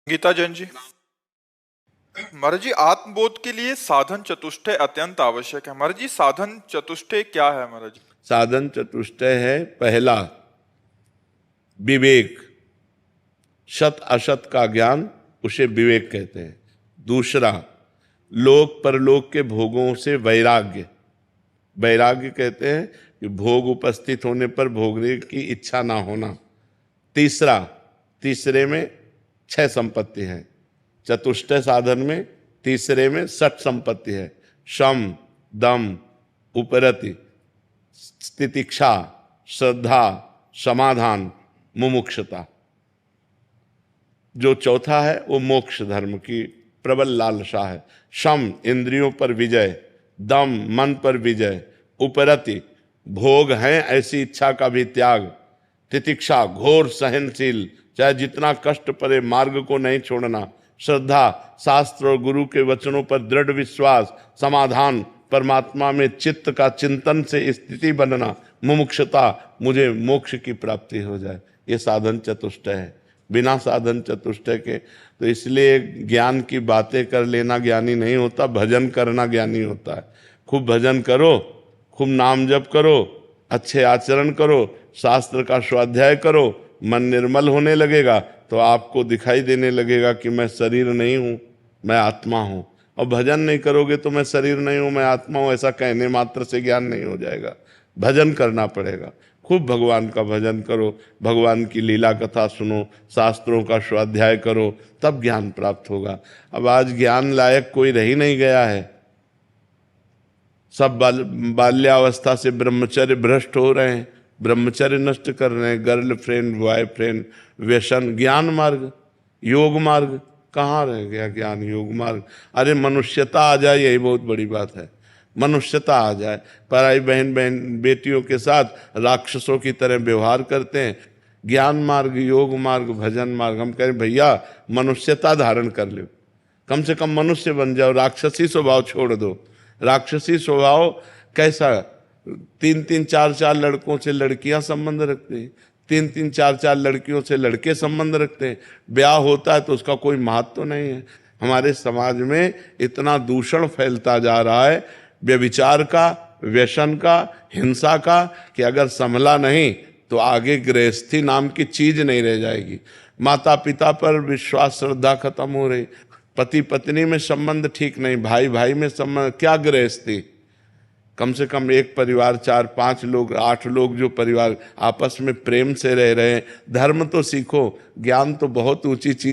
गीता जैन जी। महाराज जी, आत्मबोध के लिए साधन चतुष्टय अत्यंत आवश्यक है। महाराज जी, साधन चतुष्टय क्या है महाराज जी? साधन चतुष्टय है, पहला विवेक, सत असत का ज्ञान, उसे विवेक कहते हैं। दूसरा लोक परलोक के भोगों से वैराग्य, वैराग्य कहते हैं कि भोग उपस्थित होने पर भोगने की इच्छा ना होना। तीसरा, तीसरे में छह संपत्ति है, चतुष्टय साधन में तीसरे में सठ संपत्ति है। शम, दम, उपरति, तितिक्षा, श्रद्धा, समाधान, मुमुक्षुता। जो चौथा है वो मोक्ष धर्म की प्रबल लालसा है। शम, इंद्रियों पर विजय, दम, मन पर विजय, उपरति, भोग है ऐसी इच्छा का भी त्याग, तितिक्षा, घोर सहनशील, चाहे जितना कष्ट पड़े मार्ग को नहीं छोड़ना, श्रद्धा, शास्त्र और गुरु के वचनों पर दृढ़ विश्वास, समाधान, परमात्मा में चित्त का चिंतन से स्थिति बनना, मुमुक्षुता, मुझे मोक्ष की प्राप्ति हो जाए। ये साधन चतुष्टय है। बिना साधन चतुष्टय के तो इसलिए ज्ञान की बातें कर लेना ज्ञानी नहीं होता, भजन करना ज्ञानी होता है। खूब भजन करो, खूब नाम जप करो, अच्छे आचरण करो, शास्त्र का स्वाध्याय करो, मन निर्मल होने लगेगा तो आपको दिखाई देने लगेगा कि मैं शरीर नहीं हूँ, मैं आत्मा हूँ। और भजन नहीं करोगे तो मैं शरीर नहीं हूँ, मैं आत्मा हूँ, ऐसा कहने मात्र से ज्ञान नहीं हो जाएगा। भजन करना पड़ेगा। खूब भगवान का भजन करो, भगवान की लीला कथा सुनो, शास्त्रों का स्वाध्याय करो, तब ज्ञान प्राप्त होगा। अब आज ज्ञान लायक कोई रह ही नहीं गया है। सब बाल्यावस्था से ब्रह्मचर्य भ्रष्ट हो रहे हैं, ब्रह्मचर्य नष्ट कर रहे हैं, गर्लफ्रेंड, बॉयफ्रेंड, व्यसन। ज्ञान मार्ग, योग मार्ग कहाँ रह गया? ज्ञान योग मार्ग। अरे मनुष्यता आ जाए, यही बहुत बड़ी बात है। मनुष्यता आ जाए। पराई बहन बेटियों के साथ राक्षसों की तरह व्यवहार करते हैं। ज्ञान मार्ग, योग मार्ग, भजन मार्ग, हम कह रहे भैया मनुष्यता धारण कर लो, कम से कम मनुष्य बन जाओ, राक्षसी स्वभाव छोड़ दो। राक्षसी स्वभाव कैसा? तीन तीन चार चार लड़कों से लड़कियां संबंध रखते हैं, तीन तीन चार चार लड़कियों से लड़के संबंध रखते हैं। ब्याह होता है तो उसका कोई महत्व तो नहीं है। हमारे समाज में इतना दूषण फैलता जा रहा है, व्यभिचार का, व्यसन का, हिंसा का, कि अगर संभला नहीं तो आगे गृहस्थी नाम की चीज नहीं रह जाएगी। माता पिता पर विश्वास, श्रद्धा खत्म हो रही, पति पत्नी में संबंध ठीक नहीं, भाई भाई में संबंध, क्या गृहस्थी? कम से कम एक परिवार, 4-5 लोग, 8 लोग जो परिवार आपस में प्रेम से रह रहे हैं। धर्म तो सीखो, ज्ञान तो बहुत ऊंची चीज।